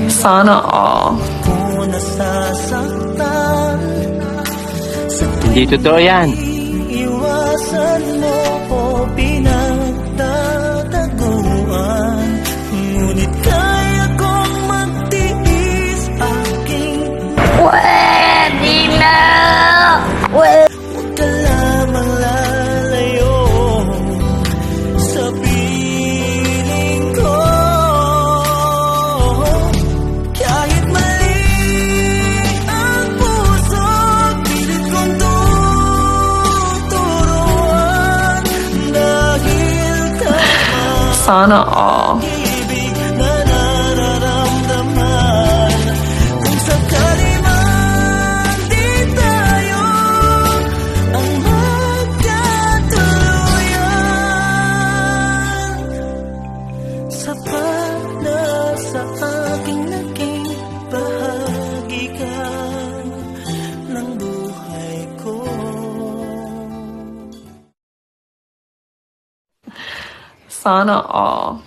Sana all. Hindi totoo yan. Iwasan mo ko pinagtataguan, ngunit kaya kong magtiis aking Pwede na! huwag ka lamang lalayo sa piling ko. Kahit mali ang puso, pilit kong tuturuan, dahil tama Sana all. ibig na nararamdaman. Kung sakali man di tayo ang magkatuluyan, sapat na sa aking naging bahagi ka ng buhay ko. Sana all.